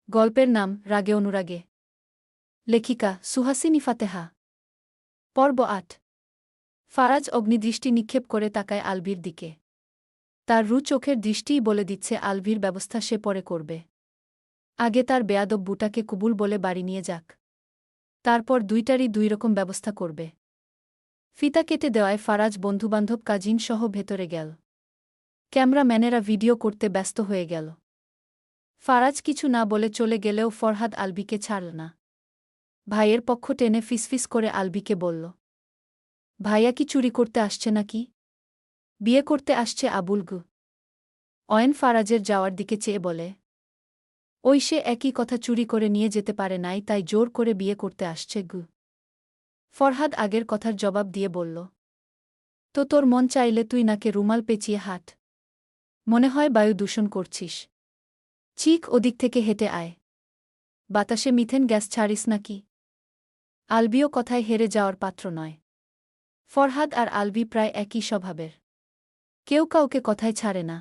গল্পের নাম রাগে অনুরাগে। লেখিকা সুহাসিনী ফাতেহা। পর্ব ৮। ফারাজ অগ্নিদৃষ্টি নিক্ষেপ করে তাকায় আলভির দিকে। তার চোখের দৃষ্টিই বলে দিচ্ছে আলভির ব্যবস্থা সে পরে করবে। আগে তার বেয়াদব বুটাকে কুবুল বলে বাড়ি নিয়ে যাক, তারপর দুইটারই দুই রকম ব্যবস্থা করবে। ফিতা কেটে দেওয়ায় ফারাজ বন্ধুবান্ধব কাজিন সহ ভেতরে গেল। ক্যামেরাম্যানেরা ভিডিও করতে ব্যস্ত হয়ে গেল। ফারাজ কিছু না বলে চলে গেলেও ফরহাদ আলভিকে ছাড়ল না। ভাইয়ের পক্ষ টেনে ফিসফিস করে আলভিকে বলল, ভাইয়া কি চুরি করতে আসছে নাকি? বিয়ে করতে আসছে আবুলগু। অয়েন ফারাজের যাওয়ার দিকে চেয়ে বলে, ওই সে একই কথা, চুরি করে নিয়ে যেতে পারে নাই তাই জোর করে বিয়ে করতে আসছে গু। ফরহাদ আগের কথার জবাব দিয়ে বলল, তো তোর মন চাইলে তুই নাকে রুমাল পেঁচিয়ে হাঁট। মনে হয় বায়ু দূষণ করছিস। চিক ওদিক থেকে হেঁটে আয়। বাতাসে মিথেন গ্যাস ছাড়িস নাকি? আলবিও কথায় হেরে যাওয়ার পাত্র নয়। ফরহাদ আর আলভি প্রায় একই স্বভাবের। কেউ কাউকে কথায় ছাড়ে না।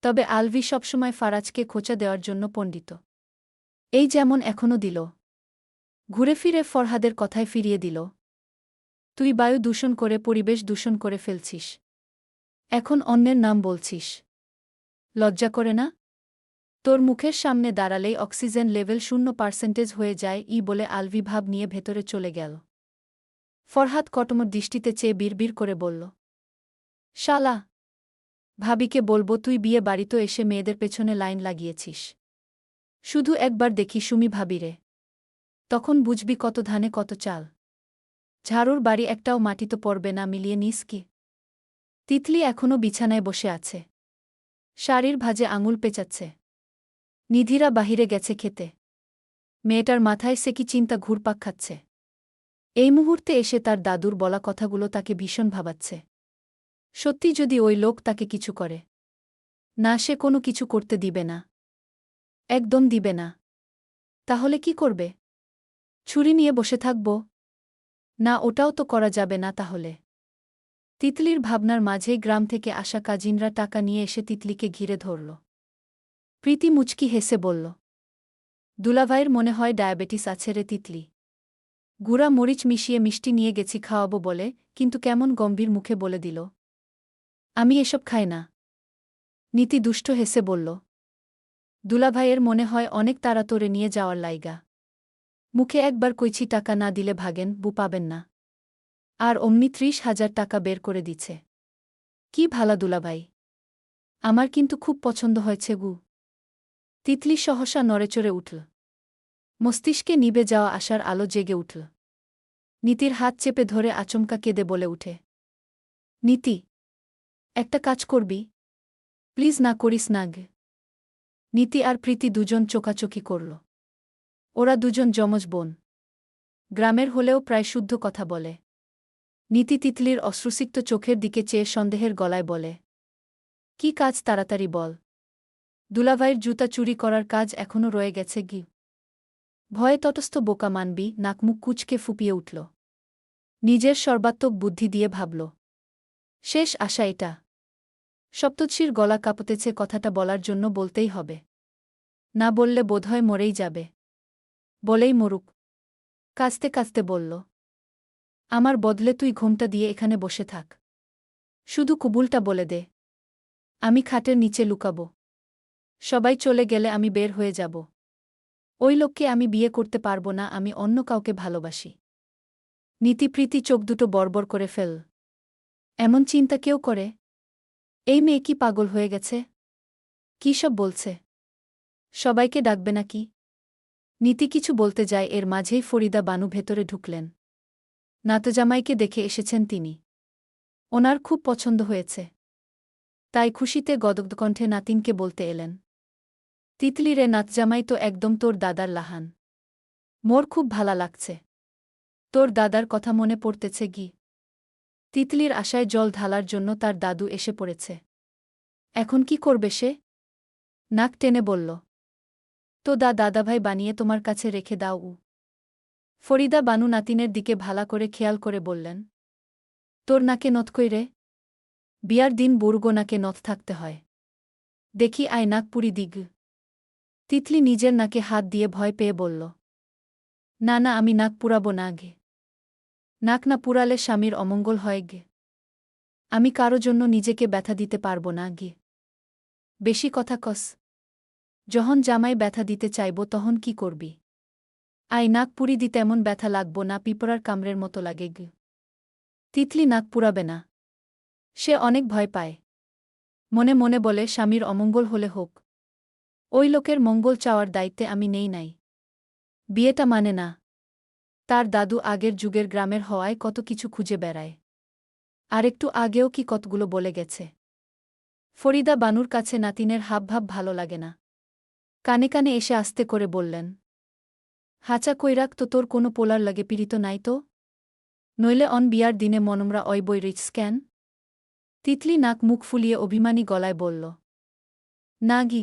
তবে আলভি সবসময় ফারাজকে খোঁচা দেওয়ার জন্য পণ্ডিত। এই যেমন এখনও দিল। ঘুরে ফিরে ফরহাদের কথায় ফিরিয়ে দিল, তুই বায়ু দূষণ করে পরিবেশ দূষণ করে ফেলছিস, এখন অন্যের নাম বলছিস। লজ্জা করে না? তোর মুখের সামনে দাঁড়ালেই অক্সিজেন লেভেল 0% হয়ে যায় বলে আলভি ভাব নিয়ে ভেতরে চলে গেল। ফরহাদ কটমট দৃষ্টিতে চেয়ে বিড়বিড় করে বলল, শালা, ভাবিকে বলবো তুই বিয়ে বাড়িতে এসে মেয়েদের পেছনে লাইন লাগিয়েছিস। শুধু একবার দেখি সুমি ভাবিরে, তখন বুঝবি কত ধানে কত চাল। ঝাড়ুর বাড়ি একটাও মাটিতে পড়বে না, মিলিয়ে নিস কি? তিতলি এখনও বিছানায় বসে আছে, শাড়ির ভাঁজে আঙুল পেঁচাচ্ছে। নিধিরা বাহিরে গেছে খেতে। মেয়েটার মাথায় সে কি চিন্তা ঘুরপাক খাচ্ছে। এই মুহূর্তে এসে তার দাদুর বলা কথাগুলো তাকে ভীষণ ভাবাচ্ছে। সত্যি যদি ওই লোক তাকে কিছু করে, না সে কোনো কিছু করতে দিবে না, একদম দিবে না। তাহলে কি করবে? ছুরি নিয়ে বসে থাকব? না, ওটাও তো করা যাবে না তাহলে। তিতলির ভাবনার মাঝেই গ্রাম থেকে আসা কাজিনরা টাকা নিয়ে এসে তিতলিকে ঘিরে ধরল। প্রীতি মুচকি হেসে বলল, দুলাভাইয়ের মনে হয় ডায়াবেটিস আছে রে তিতলি। গুঁড়া মরিচ মিশিয়ে মিষ্টি নিয়ে গেছি খাওয়াবো বলে, কিন্তু কেমন গম্ভীর মুখে বলে দিল, আমি এসব খাই না। নীতি দুষ্ট হেসে বলল, দুলাভাইয়ের মনে হয় অনেক তাড়া তোরে নিয়ে যাওয়ার লাইগা। মুখে একবার কইছি টাকা না দিলে ভাগেন বু পাবেন না, আর অমনি 30,000 টাকা বের করে দিছে। কি ভালা দুলাভাই, আমার কিন্তু খুব পছন্দ হয়েছে গু। তিতলি সহসা নড়েচড়ে উঠল। মস্তিষ্কে নিবে যাওয়া আশার আলো জেগে উঠল। নীতির হাত চেপে ধরে আচমকা কেঁদে বলে উঠে, নীতি, একটা কাজ করবি প্লিজ? না করিস না গে। নীতি আর প্রীতি দুজন চোকাচোকি করল। ওরা দুজন যমজ বোন, গ্রামের হলেও প্রায় শুদ্ধ কথা বলে। নীতি তিতলির অশ্রুসিক্ত চোখের দিকে চেয়ে সন্দেহের গলায় বলে, কি কাজ তাড়াতাড়ি বল। দুলাভাইয়ের জুতা চুরি করার কাজ এখনও রয়ে গেছে গি। ভয়ে তটস্থ বোকা মানবি নাকমুখ কুচকে ফুপিয়ে উঠল। নিজের সর্বাত্মক বুদ্ধি দিয়ে ভাবল, শেষ আশা এটা। সপ্তর্ষির গলা কাঁপতেছে, কথাটা বলার জন্য বলতেই হবে। না বললে বোধহয় মরেই যাবে। বলেই মরুক। কাঁচতে কাঁচতে বলল, আমার বদলে তুই ঘোমটা দিয়ে এখানে বসে থাক। শুধু কুবুলটা বলে দে, আমি খাটের নিচে লুকাব। সবাই চলে গেলে আমি বের হয়ে যাব। ওই লোককে আমি বিয়ে করতে পারব না, আমি অন্য কাউকে ভালোবাসি। নীতিপ্রীতি চোখ দুটো বড়বড় করে ফেল। এমন চিন্তা কেউ করে? এই মেয়ে কি পাগল হয়ে গেছে? কী সব বলছে? সবাইকে ডাকবে নাকি? নীতি কিছু বলতে যায়, এর মাঝেই ফরিদা বানু ভেতরে ঢুকলেন। নাতজামাইকে দেখে এসেছেন তিনি। ওনার খুব পছন্দ হয়েছে, তাই খুশিতে গদগদ কণ্ঠে নাতিনকে বলতে এলেন, তিতলি রে, নাতজামাই তো একদম তোর দাদার লাহান। মোর খুব ভালা লাগছে। তোর দাদার কথা মনে পড়তেছে গি। তিতলির আশায় জল ঢালার জন্য তার দাদু এসে পড়েছে। এখন কি করবে সে? নাক টেনে বলল, তো দাদাভাই বানিয়ে তোমার কাছে রেখে দাও উ। ফরিদা বানু নাতিনের দিকে ভালা করে খেয়াল করে বললেন, তোর নাকে নথ কই রে? বিয়ার দিন বুড়গো নাকে নথ থাকতে হয়। দেখি আয় নাক পুরি দিগ। তিতলি নিজের নাকে হাত দিয়ে ভয় পেয়ে বলল, না না, আমি নাক পুরাবো না গে। নাক না পুরালে স্বামীর অমঙ্গল হয় গে। আমি কারো জন্য নিজেকে ব্যথা দিতে পারব না গে। বেশি কথা কস। যখন জামাই ব্যথা দিতে চাইব তখন কি করবি? আই নাক পুরি দিতে এমন ব্যথা লাগব না পিঁপড়ার কামড়ের মতো লাগে গে। তিতলি নাক পুরাবে না। সে অনেক ভয় পায়। মনে মনে বলে, স্বামীর অমঙ্গল হলে হোক, ওই লোকের মঙ্গল চাওয়ার দায়িত্বে আমি নেই নাই। বিয়েটা মানে না। তার দাদু আগের যুগের গ্রামের হওয়ায় কত কিছু খুঁজে বেড়ায়। আরেকটু আগেও কি কতগুলো বলে গেছে। ফরিদা বানুর কাছে নাতিনের হাবভাব ভালো লাগে না। কানে কানে এসে আস্তে করে বললেন, হাঁচা কইরাক তো তোর কোনো পোলার লাগে পীড়িত নাই তো? নইলে অন বিয়ার দিনে মনমরা অই বই রিচ স্ক্যান? তিতলি নাক মুখ ফুলিয়ে অভিমানী গলায় বলল, না গি।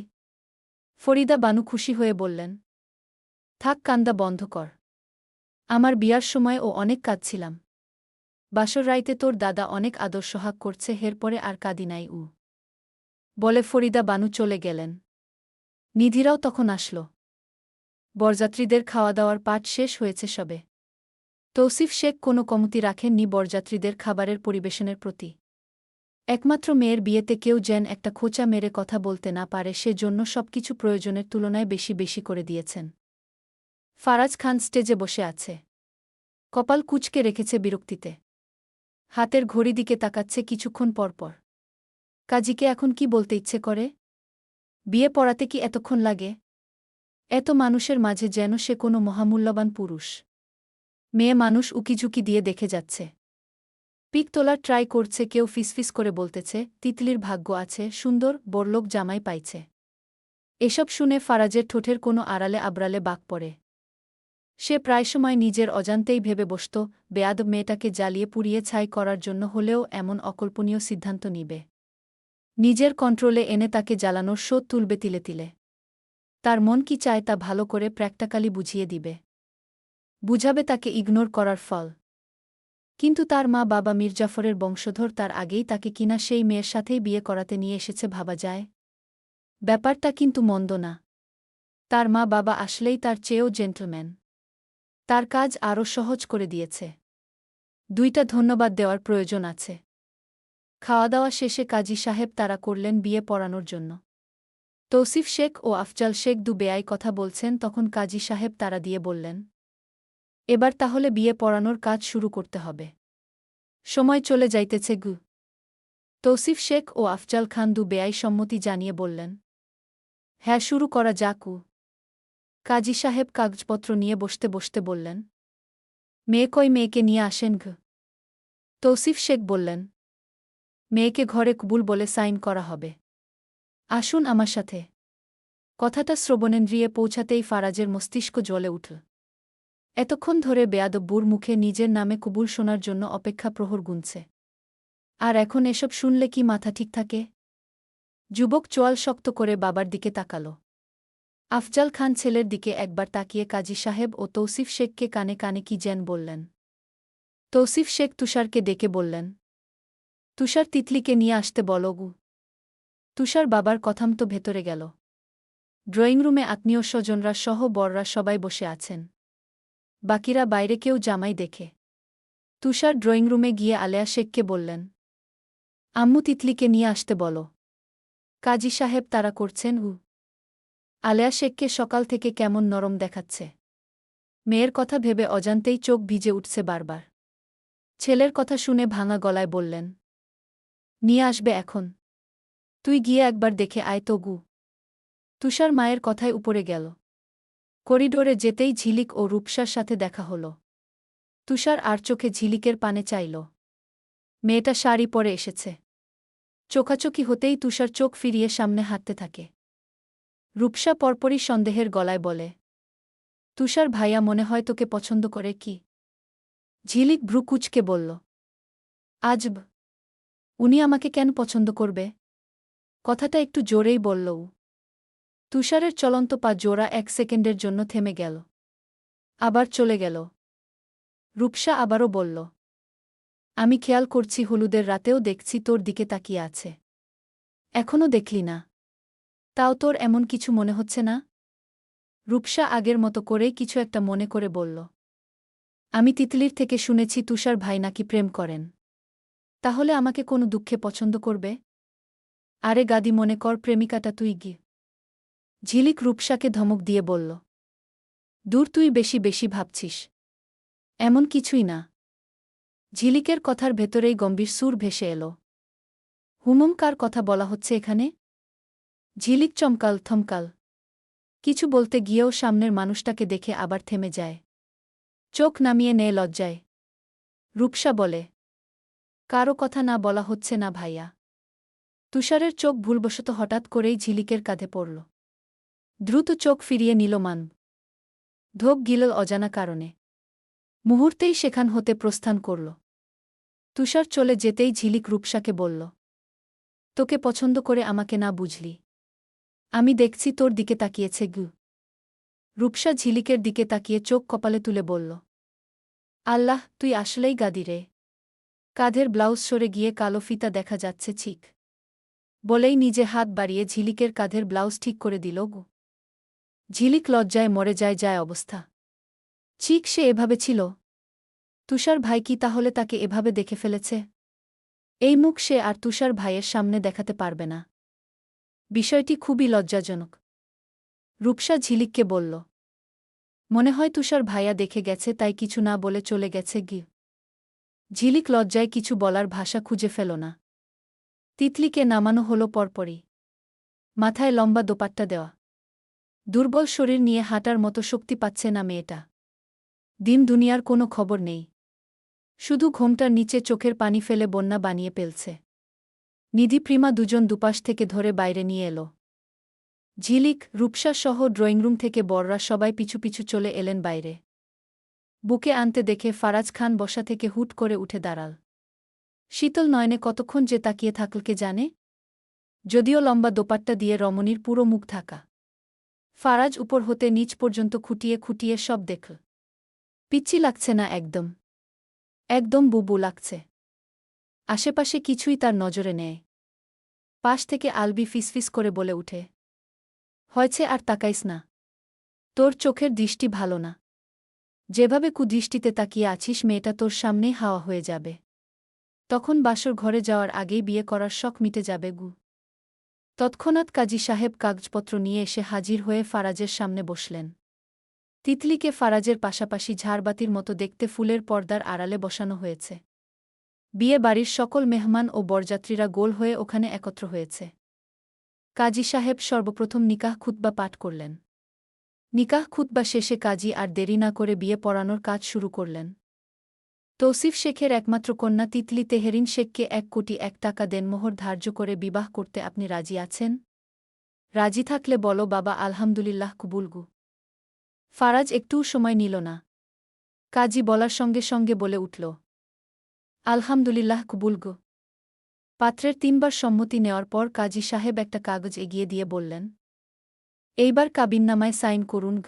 ফরিদা বানু খুশি হয়ে বললেন, থাক কান্দা বন্ধ কর। আমার বিয়ার সময় ও অনেক কাঁদছিলাম। বাসর রাইতে তোর দাদা অনেক আদর সোহাগ করছে, এরপরে আর কাঁদি নাই উ। বলে ফরিদা বানু চলে গেলেন। নিধিরাও তখন আসল। বরযাত্রীদের খাওয়া দাওয়ার পাট শেষ হয়েছে সবে। তৌসিফ শেখ কোনো কমতি রাখেননি বরযাত্রীদের খাবারের পরিবেশনের প্রতি। একমাত্র মেয়ের বিয়েতে কেউ যেন একটা খোঁচা মেরে কথা বলতে না পারে সে জন্য সবকিছু প্রয়োজনের তুলনায় বেশি বেশি করে দিয়েছেন। ফারাজ খান স্টেজে বসে আছে। কপাল কুঁচকে রেখেছে বিরক্তিতে। হাতের ঘড়ি দিকে তাকাচ্ছে কিছুক্ষণ পরপর। কাজীকে এখন কি বলতে ইচ্ছে করে? বিয়ে পড়াতে কি এতক্ষণ লাগে? এত মানুষের মাঝে যেন সে কোনো মহামূল্যবান পুরুষ। মেয়ে মানুষ উকিঝুঁকি দিয়ে দেখে যাচ্ছে। পিক তোলার ট্রাই করছে, কেউ ফিসফিস করে বলতেছে তিতলির ভাগ্য আছে, সুন্দর বড়লোক জামাই পাইছে। এসব শুনে ফারাজের ঠোঁটের কোনো আড়ালে আবরালে বাঁক পড়ে। সে প্রায় সময় নিজের অজান্তেই ভেবে বসত, বেয়াদব মেয়েটাকে জ্বালিয়ে পুড়িয়ে ছাই করার জন্য হলেও এমন অকল্পনীয় সিদ্ধান্ত নিবে। নিজের কন্ট্রোলে এনে তাকে জ্বালানোর শোধ তুলবে তিলে তিলে। তার মন কি চায় তা ভালো করে প্র্যাকটিক্যালি বুঝিয়ে দিবে। বুঝাবে তাকে ইগনোর করার ফল। কিন্তু তার মা বাবা মির্জাফরের বংশধর, তার আগেই তাকে কিনা সেই মেয়ের সাথেই বিয়ে করাতে নিয়ে এসেছে ভাবা যায়। ব্যাপারটা কিন্তু মন্দ না। তার মা বাবা আসলেই তার চেয়েও জেন্টলম্যান। তার কাজ আরও সহজ করে দিয়েছে। দুইটা ধন্যবাদ দেওয়ার প্রয়োজন আছে। খাওয়া দাওয়া শেষে কাজী সাহেব তাড়া করলেন বিয়ে পড়ানোর জন্য। তৌসিফ শেখ ও আফজাল শেখ দু বেয়াই কথা বলছেন, তখন কাজী সাহেব তাড়া দিয়ে বললেন, এবার তাহলে বিয়ে পড়ানোর কাজ শুরু করতে হবে। সময় চলে যাইতেছে গু। তৌসিফ শেখ ও আফজাল খান দু বেয়াই সম্মতি জানিয়ে বললেন, হ্যাঁ, শুরু করা যাক। কাজী সাহেব কাগজপত্র নিয়ে বসতে বসতে বললেন, মেয়ে কই, মেয়েকে নিয়ে আসেন ঘ। তৌসিফ শেখ বললেন, মেয়েকে ঘরে কবুল বলে সাইন করা হবে। আসুন আমার সাথে। কথাটা শ্রবণেন্দ্রিয়ে পৌঁছাতেই ফারাজের মস্তিষ্ক জ্বলে উঠল। এতক্ষণ ধরে বেয়াদব্বুর মুখে নিজের নামে কবুল শোনার জন্য অপেক্ষা প্রহর গুনছে। আর এখন এসব শুনলে কি মাথা ঠিক থাকে? যুবক চোয়াল শক্ত করে বাবার দিকে তাকাল। আফজাল খান ছেলের দিকে একবার তাকিয়ে কাজী সাহেব ও তৌসিফ শেখকে কানে কানে কি যেন বললেন। তৌসিফ শেখ তুষারকে ডেকে বললেন, তুষার, তিতলিকে নিয়ে আসতে বলো গু। তুষার বাবার কথামতো ভেতরে গেল। ড্রয়িংরুমে আত্মীয় স্বজনরা সহ বড়রা সবাই বসে আছেন। বাকিরা বাইরে, কেউ জামাই দেখে। তুষার ড্রয়িংরুমে গিয়ে আলেয়া শেখকে বললেন, আম্মু তিতলিকে নিয়ে আসতে বলো। কাজী সাহেব তাড়া করছেন। আলেয়া শেখকে সকাল থেকে কেমন নরম দেখাচ্ছে। মেয়ের কথা ভেবে অজান্তেই চোখ ভিজে উঠছে বারবার। ছেলের কথা শুনে ভাঙা গলায় বললেন, নিয়ে আসবে এখন? তুই গিয়ে একবার দেখে আয় তো গু। তুষার মায়ের কথায় উপরে গেল। করিডোরে যেতেই ঝিলিক ও রূপসার সাথে দেখা হল। তুষার আর চোখে ঝিলিকের পানে চাইল। মেয়েটা শাড়ি পরে এসেছে। চোখাচোখি হতেই তুষার চোখ ফিরিয়ে সামনে হাঁটতে থাকে। রূপসা পরপরই সন্দেহের গলায় বলে, তুষার ভাইয়া মনে হয় তোকে পছন্দ করে কি? ঝিলিক ভ্রু কুঁচকে বলল, আজব, উনি আমাকে কেন পছন্দ করবে? কথাটা একটু জোরেই বলল ও। তুষারের চলন্ত পা জোড়া 1 সেকেন্ডের জন্য থেমে গেল। আবার চলে গেল। রূপসা আবারও বলল, আমি খেয়াল করছি হলুদের রাতেও দেখছি তোর দিকে তাকিয়ে আছে। এখনও দেখলি না? তাও তোর এমন কিছু মনে হচ্ছে না? রূপসা আগের মতো করেই কিছু একটা মনে করে বলল, আমি তিতলির থেকে শুনেছি তুষার ভাই নাকি প্রেম করেন। তাহলে আমাকে কোনো দুঃখে পছন্দ করবে? আরে গাদি, মনে কর প্রেমিকাটা তুই গি। ঝিলিক রূপসাকে ধমক দিয়ে বলল, দূর, তুই বেশি বেশি ভাবছিস। এমন কিছুই না। ঝিলিকের কথার ভেতরেই গম্ভীর সুর ভেসে এলো। হুমম, কার কথা বলা হচ্ছে এখানে? ঝিলিক চমকাল, থমকাল। কিছু বলতে গিয়েও সামনের মানুষটাকে দেখে আবার থেমে যায়। চোখ নামিয়ে নেয় লজ্জায়। রূপসা বলে, কারও কথা না বলা হচ্ছে না ভাইয়া। তুষারের চোখ ভুলবশত হঠাৎ করেই ঝিলিকের কাঁধে পড়ল। দ্রুত চোখ ফিরিয়ে নিল মান। ধোপ গিলল অজানা কারণে। মুহূর্তেই সেখান হতে প্রস্থান করল। তুষার চলে যেতেই ঝিলিক রূপসাকে বলল, তোকে পছন্দ করে আমাকে না বুঝলি? আমি দেখছি তোর দিকে তাকিয়েছে গু। রূপসা ঝিলিকের দিকে তাকিয়ে চোখ কপালে তুলে বলল, আল্লাহ, তুই আসলেই গাদি রে। কাঁধের ব্লাউজ সরে গিয়ে কালো ফিতা দেখা যাচ্ছে ঠিক। বলেই নিজে হাত বাড়িয়ে ঝিলিকের কাঁধের ব্লাউজ ঠিক করে দিল গু। ঝিলিক লজ্জায় মরে যায় অবস্থা। ঠিক সে এভাবে ছিল? তুষার ভাই কি তাহলে তাকে এভাবে দেখে ফেলেছে? এই মুখ সে আর তুষার ভাইয়ের সামনে দেখাতে পারবে না। বিষয়টি খুবই লজ্জাজনক। রূপসা ঝিলিককে বলল, মনে হয় তুষার ভাইয়া দেখে গেছে, তাই কিছু না বলে চলে গেছে গি। ঝিলিক লজ্জায় কিছু বলার ভাষা খুঁজে ফেল না। তিতলিকে নামানো হলো পরপরই। মাথায় লম্বা দোপাট্টা দেওয়া। দুর্বল শরীর নিয়ে হাঁটার মতো শক্তি পাচ্ছে না মেয়েটা। দিন দুনিয়ার কোনো খবর নেই। শুধু ঘোমটার নিচে চোখের পানি ফেলে বন্যা বানিয়ে ফেলছে। নিধি প্রিমা দুজন দুপাশ থেকে ধরে বাইরে নিয়ে এলো। ঝিলিক, রূপসা সহ ড্রয়িংরুম থেকে বড়রা সবাই পিছু পিছু চলে এলেন বাইরে। বুকে আনতে দেখে ফারাজ খান বসা থেকে হুট করে উঠে দাঁড়াল। শীতল নয়নে কতক্ষণ যে তাকিয়ে থাকল কে জানে। যদিও লম্বা দোপাট্টা দিয়ে রমণীর পুরো মুখ ঢাকা। ফারাজ উপর হতে নিচ পর্যন্ত খুঁটিয়ে খুঁটিয়ে সব দেখল। পিচ্ছি লাগছে না একদম। একদম বুবু লাগছে। আশেপাশে কিছুই তার নজরে নেয়। পাশ থেকে আলবি ফিসফিস করে বলে উঠে, হয়েছে আর তাকাইস না। তোর চোখের দৃষ্টি ভালো না। যেভাবে কুদৃষ্টিতে তাকিয়ে আছিস মেয়েটা তোর সামনেই হাওয়া হয়ে যাবে। তখন বাসর ঘরে যাওয়ার আগেই বিয়ে করার শখ মিটে যাবে গু। তৎক্ষণাৎ কাজী সাহেব কাগজপত্র নিয়ে এসে হাজির হয়ে ফারাজের সামনে বসলেন। তিতলিকে ফারাজের পাশাপাশি ঝাড়বাতির মতো দেখতে ফুলের পর্দার আড়ালে বসানো হয়েছে। বিয়ে বাড়ির সকল মেহমান ও বরযাত্রীরা গোল হয়ে ওখানে একত্র হয়েছে। কাজী সাহেব সর্বপ্রথম নিকাহ খুতবা পাঠ করলেন। নিকাহ খুতবা শেষে কাজী আর দেরি না করে বিয়ে পড়ানোর কাজ শুরু করলেন। তৌসিফ শেখের একমাত্র কন্যা তিতলি তেহরিন শেখকে 1,01,00,000 টাকা দেনমোহর ধার্য করে বিবাহ করতে আপনি রাজি আছেন? রাজি থাকলে বলো বাবা, আলহামদুলিল্লাহ, কবুলগু। ফারাজ একটুও সময় নিল না। কাজী বলার সঙ্গে সঙ্গে বলে উঠল, আলহামদুলিল্লাহ, কবুলগু। পাত্রের 3বার সম্মতি নেওয়ার পর কাজী সাহেব একটা কাগজ এগিয়ে দিয়ে বললেন, এইবার কাবিননামায় সাইন করুন ঘ।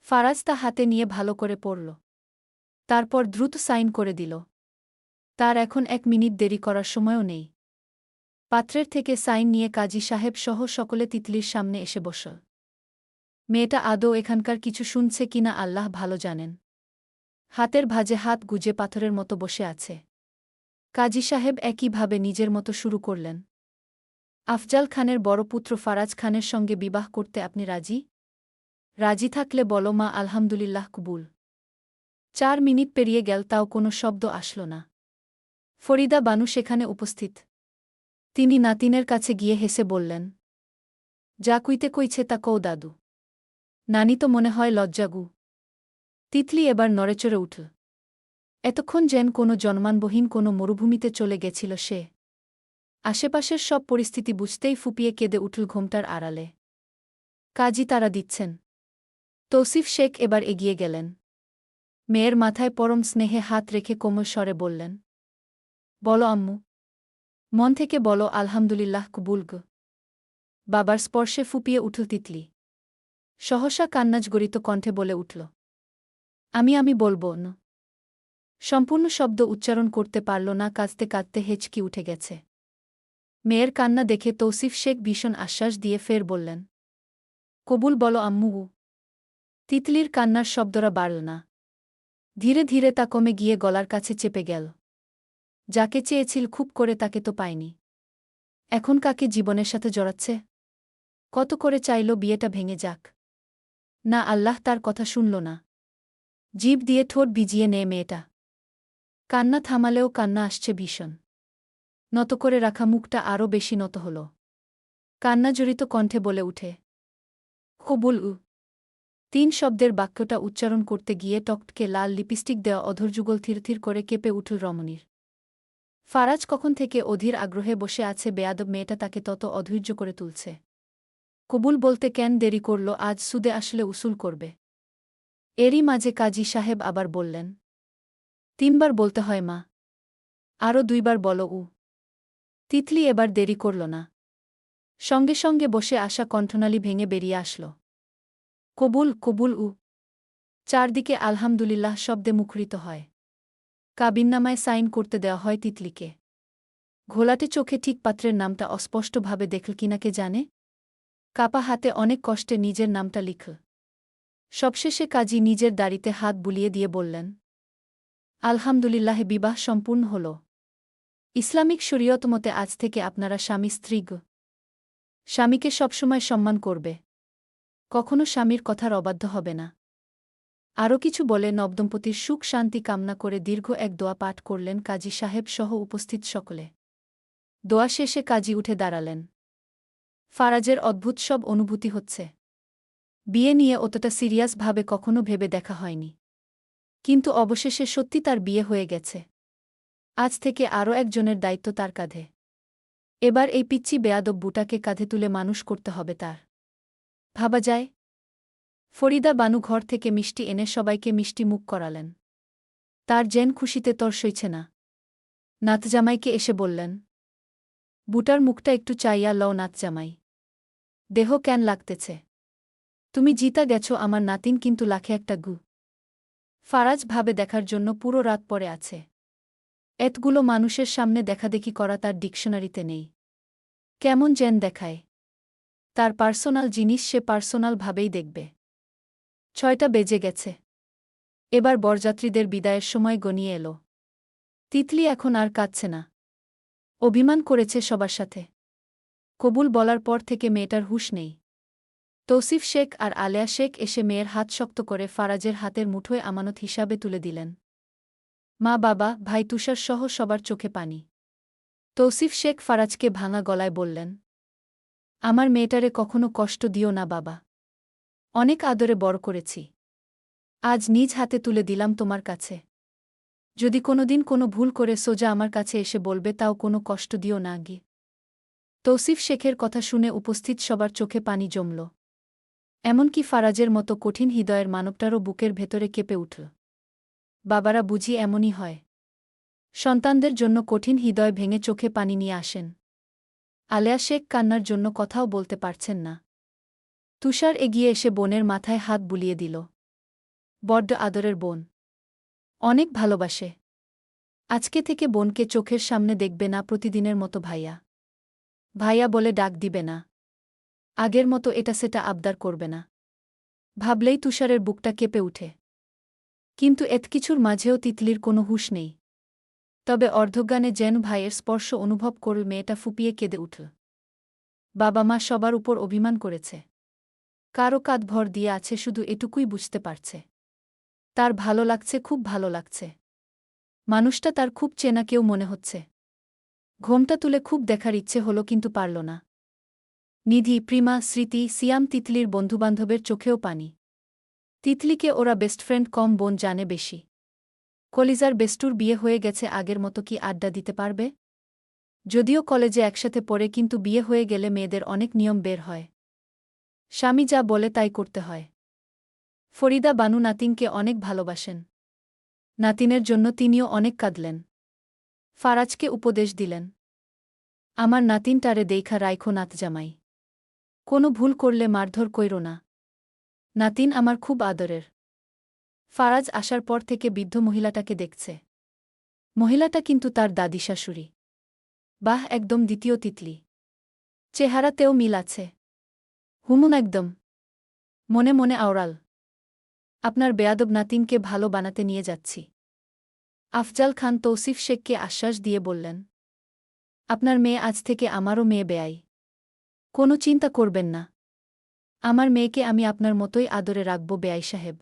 ফারাজ তা হাতে নিয়ে ভালো করে পড়ল। তারপর দ্রুত সাইন করে দিল। তার এখন 1 মিনিট দেরি করার সময়ও নেই। পাত্রের থেকে সাইন নিয়ে কাজী সাহেব সহ সকলে তিতলির সামনে এসে বসল। মেয়েটা আদৌ এখানকার কিছু শুনছে কিনা আল্লাহ ভালো জানেন। হাতের ভাঁজে হাত গুজে পাথরের মতো বসে আছে। কাজী সাহেব একইভাবে নিজের মতো শুরু করলেন, আফজাল খানের বড় পুত্র ফারাজ খানের সঙ্গে বিবাহ করতে আপনি রাজি? রাজি থাকলে বলো মা, আলহামদুলিল্লাহ, কবুল। 4 মিনিট পেরিয়ে গেল, তাও কোনো শব্দ আসল না। ফরিদা বানু সেখানে উপস্থিত। তিনি নাতিনের কাছে গিয়ে হেসে বললেন, যা কইতে কইছে তা কও দাদু। নানি তো মনে হয় লজ্জাগু। তিতলি এবার নড়েচড়ে উঠল। এতক্ষণ যেন কোনো জন্মানবহীন কোনো মরুভূমিতে চলে গেছিল সে। আশেপাশের সব পরিস্থিতি বুঝতেই ফুপিয়ে কেঁদে উঠল ঘোমটার আড়ালে। কাজী তারা দিচ্ছেন। তৌসিফ শেখ এবার এগিয়ে গেলেন। মেয়ের মাথায় পরম স্নেহে হাত রেখে কোমল স্বরে বললেন, বলো আম্মু। মন থেকে বলো আলহামদুলিল্লাহ, কবুলগ। বাবার স্পর্শে ফুপিয়ে উঠল তিতলি। সহসা কান্নাজগরিত কণ্ঠে বলে উঠল, আমি বলবো ন। সম্পূর্ণ শব্দ উচ্চারণ করতে পারল না, কাঁদতে কাঁদতে হেঁচকি উঠে গেছে। মেয়ের কান্না দেখে তৌসিফ শেখ ভীষণ আশ্বাস দিয়ে ফের বললেন, কবুল বলো আম্মু। তিতলির কান্নার শব্দরা বাড়ল না। ধীরে ধীরে তা কমে গিয়ে গলার কাছে চেপে গেল। যাকে চেয়েছিল খুব করে তাকে তো পায়নি। এখন কাকে জীবনের সাথে জড়াচ্ছে? কত করে চাইল বিয়েটা ভেঙে যাক। না, আল্লাহ তার কথা শুনল না। জিভ দিয়ে ঠোঁট ভিজিয়ে নেয় মেয়েটা। কান্না থামালেও কান্না আসছে ভীষণ। নত করে রাখা মুখটা আরও বেশি নত হল। কান্নাজড়িত কণ্ঠে বলে উঠে, কবুল উ। 3 শব্দের বাক্যটা উচ্চারণ করতে গিয়ে টকটকে লাল লিপস্টিক দেওয়া অধরযুগল থিরথির করে কেঁপে উঠল রমণীর। ফারাজ কখন থেকে অধীর আগ্রহে বসে আছে, বেয়াদব মেয়েটা তাকে তত অধৈর্য করে তুলছে। কবুল বলতে কেন দেরি করল, আজ সুদে আসলে উসুল করবে। এরই মাঝে কাজী সাহেব আবার বললেন, 3 বার বলতে হয় মা। আরও 2 বার বলো উ। তিতলি এবার দেরি করল না। সঙ্গে সঙ্গে বসে আসা কণ্ঠনালী ভেঙে বেরিয়ে আসল, কবুল, কবুল উ। চারদিকে আলহামদুলিল্লাহ শব্দে মুখরিত হয়। কাবিননামায় সাইন করতে দেওয়া হয় তিতলিকে। ঘোলাটে চোখে ঠিক পাত্রের নামটা অস্পষ্টভাবে দেখল কিনা কে জানে। কাপা হাতে অনেক কষ্টে নিজের নামটা লিখল। সবশেষে কাজী নিজের দাড়িতে হাত বুলিয়ে দিয়ে বললেন, আলহামদুলিল্লাহ, বিবাহ সম্পূর্ণ হল। ইসলামিক শরীয়ত মতে আজ থেকে আপনারা স্বামী স্ত্রী। স্বামীকে সবসময় সম্মান করবে, কখনো স্বামীর কথার অবাধ্য হবে না। আরও কিছু বলে নবদম্পতির সুখ শান্তি কামনা করে দীর্ঘ এক দোয়া পাঠ করলেন কাজী সাহেব সহ উপস্থিত সকলে। দোয়া শেষে কাজী উঠে দাঁড়ালেন। ফারাজের অদ্ভুত সব অনুভূতি হচ্ছে। বিয়ে নিয়ে অতটা সিরিয়াসভাবে কখনো ভেবে দেখা হয়নি, কিন্তু অবশেষে সত্যি তার বিয়ে হয়ে গেছে। আজ থেকে আরও একজনের দায়িত্ব তার কাঁধে। এবার এই পিচ্চি বেয়াদব বুটাকে কাঁধে তুলে মানুষ করতে হবে তার। ভাবা যায়। ফরিদা বানু ঘর থেকে মিষ্টি এনে সবাইকে মিষ্টি মুখ করালেন। তার যেন খুশিতে তর সইছে না। নাতজামাইকে এসে বললেন, বুটার মুখটা একটু চাইয়া লও নাতজামাই। দেহ কেন লাগতেছে? তুমি জিতা গেছ, আমার নাতিন কিন্তু লাখে একটা গু। ফারাজ ভাবে দেখার জন্য পুরো রাত পরে আছে। এতগুলো মানুষের সামনে দেখাদেখি করা তার ডিকশনারিতে নেই। কেমন যেন দেখায়। তার পার্সোনাল জিনিস সে পার্সোনালভাবেই দেখবে। 6টা বেজে গেছে। এবার বরযাত্রীদের বিদায়ের সময় গনিয়ে এলো। তিতলি এখন আর কাঁদছে না। অভিমান করেছে সবার সাথে। কবুল বলার পর থেকে মেয়েটার হুঁশ নেই। তৌসিফ শেখ আর আলেয়া শেখ এসে মেয়ের হাত শক্ত করে ফারাজের হাতের মুঠোয় আমানত হিসাবে তুলে দিলেন। মা, বাবা, ভাই তুষার সহ সবার চোখে পানি। তৌসিফ শেখ ফারাজকে ভাঙা গলায় বললেন, আমার মেয়েটারে কখনো কষ্ট দিও না বাবা। অনেক আদরে বড় করেছি। আজ নিজ হাতে তুলে দিলাম তোমার কাছে। যদি কোনোদিন কোনো ভুল করে সোজা আমার কাছে এসে বলবে, তাও কোনো কষ্ট দিও না গি। তৌসিফ শেখের কথা শুনে উপস্থিত সবার চোখে পানি জমল। এমনকি ফারাজের মতো কঠিন হৃদয়ের মানবটারও বুকের ভেতরে কেঁপে উঠল। বাবারা বুঝি এমনই হয়। সন্তানদের জন্য কঠিন হৃদয় ভেঙে চোখে পানি নিয়ে আসেন। আলেয়া শেখ কান্নার জন্য কথাও বলতে পারছেন না। তুষার এগিয়ে এসে বোনের মাথায় হাত বুলিয়ে দিল। বড্ড আদরের বোন। অনেক ভালোবাসে। আজকে থেকে বোনকে চোখের সামনে দেখবে না প্রতিদিনের মতো ভাইয়া ভাইয়া বলে ডাক দিবে না। আগের মতো এটা সেটা আবদার করবে না। ভাবলেই তুষারের বুকটা কেঁপে উঠে। কিন্তু এতকিছুর মাঝেও তিতলির কোনো হুঁশ নেই। তবে অর্ধজ্ঞানে যেন ভাইয়ের স্পর্শ অনুভব করল মেয়েটা ফুপিয়ে কেঁদে উঠল। বাবা মা সবার উপর অভিমান করেছে। কারো কাঁধ ভর দিয়ে আছে, শুধু এটুকুই বুঝতে পারছে। তার ভালো লাগছে, খুব ভালো লাগছে। মানুষটা তার খুব চেনা কেউ মনে হচ্ছে। ঘোমটা তুলে খুব দেখার ইচ্ছে হলো, কিন্তু পারল না। নিধি, প্রিমা, স্মৃতি, সিয়াম, তিতলির বন্ধুবান্ধবের চোখেও পানি। তিতলিকে ওরা বেস্টফ্রেন্ড কম, বোন জানে বেশি। কলিজার বেস্টুর বিয়ে হয়ে গেছে, আগের মতো কি আড্ডা দিতে পারবে? যদিও কলেজে একসাথে পড়ে, কিন্তু বিয়ে হয়ে গেলে মেয়েদের অনেক নিয়ম বের হয়। স্বামী যা বলে তাই করতে হয়। ফরিদা বানু নাতিনকে অনেক ভালোবাসেন। নাতিনের জন্য তিনিও অনেক কাঁদলেন। ফারাজকে উপদেশ দিলেন, আমার নাতিনটারে দেইখা রাইখো নাতজামাই। কোনো ভুল করলে মারধর কইরো না। নাতিন আমার খুব আদরের। ফারাজ আসার পর থেকে বৃদ্ধ মহিলাটাকে দেখছে। মহিলাটা কিন্তু তার দাদি শাশুড়ি। বাহ, একদম দ্বিতীয় তিতলি। চেহারাতেও মিল আছে। হুমুন একদম। মনে মনে আওড়াল, আপনার বেয়াদব নাতিনকে ভালো বানাতে নিয়ে যাচ্ছি। আফজাল খান তৌসিফ শেখকে আশ্বাস দিয়ে বললেন। আপনার মেয়ে আজ থেকে আমারও মেয়ে বেয়াই। কোনো চিন্তা করবেন না। আমার মেয়েকে আমি আপনার মতোই আদরে রাখব বেয়াই সাহেব।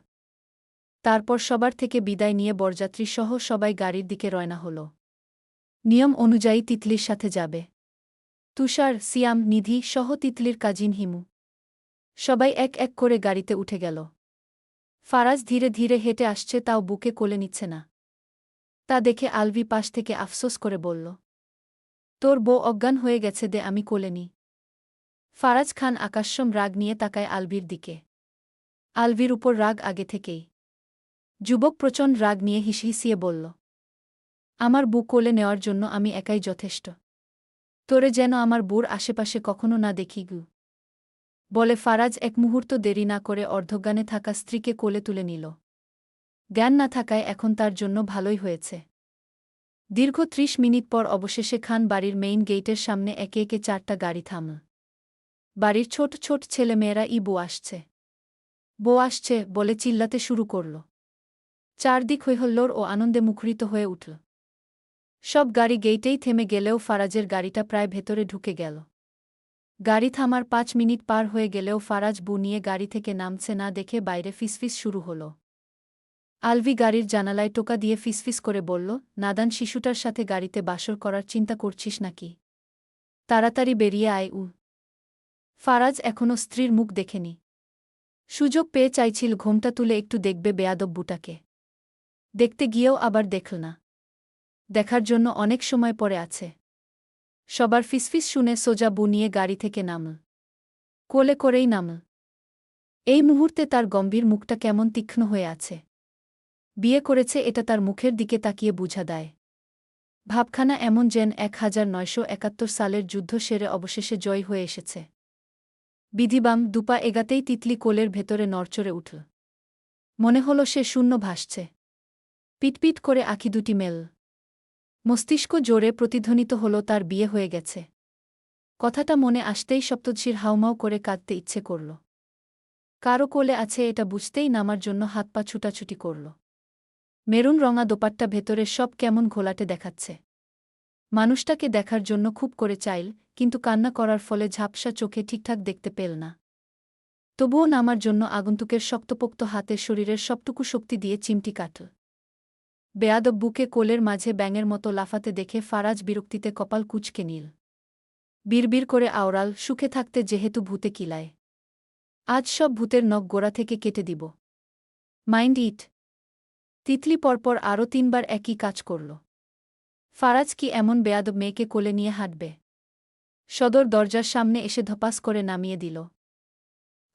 তারপর সবার থেকে বিদায় নিয়ে বরযাত্রী সহ সবাই গাড়ির দিকে রওনা হল। নিয়ম অনুযায়ী তিতলির সাথে যাবে তুষার, সিয়াম, নিধি সহ তিতলির কাজিন হিমু। সবাই এক এক করে গাড়িতে উঠে গেল। ফারাজ ধীরে ধীরে হেঁটে আসছে, তাও বুকে কোলে নিচ্ছে না। তা দেখে আলভি পাশ থেকে আফসোস করে বলল, তোর বউ অজ্ঞান হয়ে গেছে, দে আমি কোলে নি। ফারাজ খান আকাশম রাগ নিয়ে তাকায় আলভির দিকে। আলভির উপর রাগ আগে থেকেই। যুবক প্রচণ্ড রাগ নিয়ে হিসহিসিয়ে বলল, আমার বউ কোলে নেওয়ার জন্য আমি একাই যথেষ্ট। তোরে যেন আমার বুড় আশেপাশে কখনো না দেখি গু। বলে ফারাজ এক মুহূর্ত দেরি না করে অর্ধজ্ঞানে থাকা স্ত্রীকে কোলে তুলে নিল। জ্ঞান না থাকায় এখন তার জন্য ভালোই হয়েছে। দীর্ঘ ৩০ মিনিট পর অবশেষে খান বাড়ির মেইন গেইটের সামনে একে একে ৪টা গাড়ি থামল। বাড়ির ছোট ছোট ছেলেমেয়েরা বউ আসছে, বউ আসছে বলে চিল্লাতে শুরু করল। চারদিক হৈহল্লোড় ও আনন্দে মুখরিত হয়ে উঠল। সব গাড়ি গেইটেই থেমে গেলেও ফারাজের গাড়িটা প্রায় ভেতরে ঢুকে গেল। গাড়ি থামার ৫ মিনিট পার হয়ে গেলেও ফারাজ বউ নিয়ে গাড়ি থেকে নামছে না দেখে বাইরে ফিসফিস শুরু হল। আলভি গাড়ির জানালায় টোকা দিয়ে ফিসফিস করে বলল, নাদান শিশুটার সাথে গাড়িতে বাসর করার চিন্তা করছিস নাকি? তাড়াতাড়ি বেরিয়ে আয়। ফারাজ এখনও স্ত্রীর মুখ দেখেনি। সুযোগ পেয়ে চাইছিল ঘোমটা তুলে একটু দেখবে বেয়াদব বুটাকে। দেখতে গিয়েও আবার দেখল না। দেখার জন্য অনেক সময় পরে আছে। সবার ফিসফিস শুনে সোজা বউ নিয়ে গাড়ি থেকে নামল। কোলে করেই নামল। এই মুহূর্তে তার গম্ভীর মুখটা কেমন তীক্ষ্ণ হয়ে আছে। বিয়ে করেছে এটা তার মুখের দিকে তাকিয়ে বুঝা দেয়। ভাবখানা এমন যেন ১৯৭১ সালের যুদ্ধ সেরে অবশেষে জয় হয়ে এসেছে। বিধিবাম দুপা এগাতেই তিতলি কোলের ভেতরে নড়চড়ে উঠল। মনে হল সে শূন্য ভাসছে। পিটপিট করে আঁখি দুটি মেল। মস্তিষ্ক জোরে প্রতিধ্বনিত হল তার বিয়ে হয়ে গেছে। কথাটা মনে আসতেই সপ্তদশীর হাউমাউ করে কাঁদতে ইচ্ছে করল। কারো কোলে আছে এটা বুঝতেই নামার জন্য হাত পা ছুটাছুটি করল। মেরুন রঙা দোপাট্টা ভেতরে সব কেমন ঘোলাটে দেখাচ্ছে। মানুষটাকে দেখার জন্য খুব করে চাইল, কিন্তু কান্না করার ফলে ঝাপসা চোখে ঠিকঠাক দেখতে পেল না। তবুও নামার জন্য আগন্তুকের শক্তপোক্ত হাতে শরীরের সবটুকু শক্তি দিয়ে চিমটি কাটল। বেয়াদব বুকে কোলের মাঝে ব্যাঙের মতো লাফাতে দেখে ফারাজ বিরক্তিতে কপাল কুঁচকে নিল। বিড়বিড় করে আওড়াল, সুখে থাকতে যেহেতু ভূতে কিলায়। আজ সব ভূতের নখ গোড়া থেকে কেটে দিব। Mind it. তিতলি পরপর আরও ৩ বার একই কাজ করল। ফারাজ কি এমন বেয়াদব মেয়েকে কোলে নিয়ে হাঁটবে? সদর দরজার সামনে এসে ধপাস করে নামিয়ে দিল।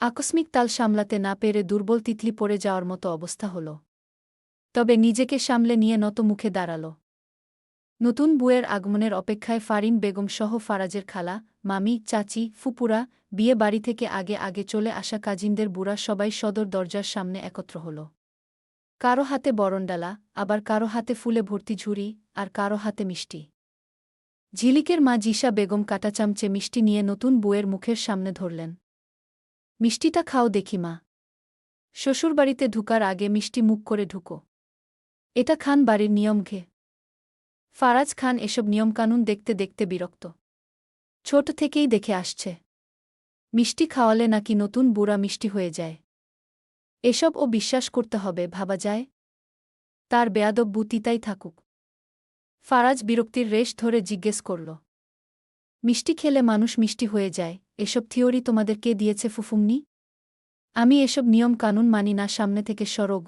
আকস্মিক তাল সামলাতে না পেরে দুর্বল তিতলি পড়ে যাওয়ার মতো অবস্থা হল। তবে নিজেকে সামলে নিয়ে নত মুখে দাঁড়াল। নতুন বউয়ের আগমনের অপেক্ষায় ফারিন বেগম সহ ফারাজের খালা, মামি, চাচি, ফুপুরা, বিয়ে বাড়ি থেকে আগে আগে চলে আসা কাজিনদের বুড়া সবাই সদর দরজার সামনে একত্র হল। কারো হাতে বরণডালা, আবার কারো হাতে ফুলে ভর্তি ঝুড়ি, আর কারো হাতে মিষ্টি। ঝিলিকের মা জিশা বেগম কাটা চামচে মিষ্টি নিয়ে নতুন বউয়ের মুখের সামনে ধরলেন। মিষ্টিটা খাও দেখি মা। শ্বশুরবাড়িতে ঢুকার আগে মিষ্টি মুখ করে ঢুকো। এটা খান বাড়ির নিয়ম ঘে। ফারাজ খান এসব নিয়মকানুন দেখতে দেখতে বিরক্ত। ছোট থেকেই দেখে আসছে। মিষ্টি খাওয়ালে নাকি নতুন বুড়া মিষ্টি হয়ে যায়। এসব ও বিশ্বাস করতে হবে ভাবা যায়? তার বেয়াদব বুতিতাই থাকুক। ফারাজ বিরক্তির রেশ ধরে জিজ্ঞেস করল, মিষ্টি খেলে মানুষ মিষ্টি হয়ে যায়, এসব থিওরি তোমাদের কে দিয়েছে ফুফুমনি? আমি এসব নিয়ম কানুন মানি না, সামনে থেকে সরগ।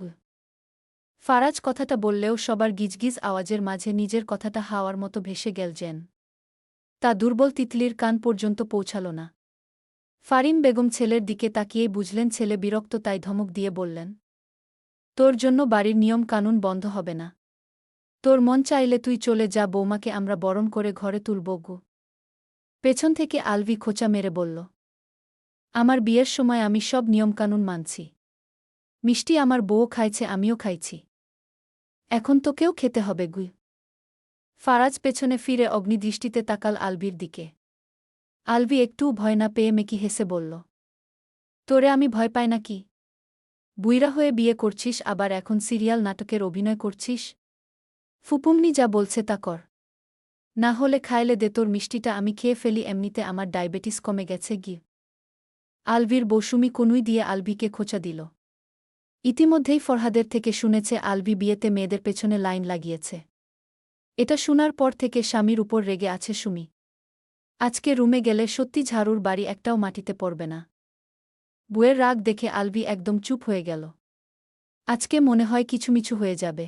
ফারাজ কথাটা বললেও সবার গিজগিজ আওয়াজের মাঝে নিজের কথাটা হাওয়ার মতো ভেসে গেল যেন। তা দুর্বল তিতলির কান পর্যন্ত পৌঁছাল না। ফারিন বেগম ছেলের দিকে তাকিয়েই বুঝলেন ছেলে বিরক্ত, তাই ধমক দিয়ে বললেন, তোর জন্য বাড়ির নিয়ম কানুন বন্ধ হবে না। তোর মন চাইলে তুই চলে যা, বৌমাকে আমরা বরণ করে ঘরে তুলব গো। পেছন থেকে আলভি খোঁচা মেরে বলল, আমার বিয়ের সময় আমি সব নিয়মকানুন মানছি। মিষ্টি আমার বউও খাইছে, আমিও খাইছি। এখন তোকেও খেতে হবে গুই। ফারাজ পেছনে ফিরে অগ্নিদৃষ্টিতে তাকাল আলভির দিকে। আলভি একটুও ভয় না পেয়ে মেকি হেসে বলল, তোরে আমি ভয় পাই নাকি? বুইড়া হয়ে বিয়ে করছিস আবার এখন সিরিয়াল নাটকের অভিনয় করছিস? ফুপুমনি যা বলছে তা কর। না হলে খাইলে দে, তোর মিষ্টিটা আমি খেয়ে ফেলি, এমনিতে আমার ডায়াবেটিস কমে গেছে গি। আলভির বৌসুমি কনুই দিয়ে আলভিকে খোঁচা দিল। ইতিমধ্যেই ফরহাদের থেকে শুনেছে আলভি বিয়েতে মেয়েদের পেছনে লাইন লাগিয়েছে। এটা শোনার পর থেকে স্বামীর উপর রেগে আছে সুমি। আজকে রুমে গেলে সত্যি ঝাড়ুর বাড়ি একটাও মাটিতে পড়বে না। বউয়ের রাগ দেখে আলভি একদম চুপ হয়ে গেল। আজকে মনে হয় কিছুমিছু হয়ে যাবে।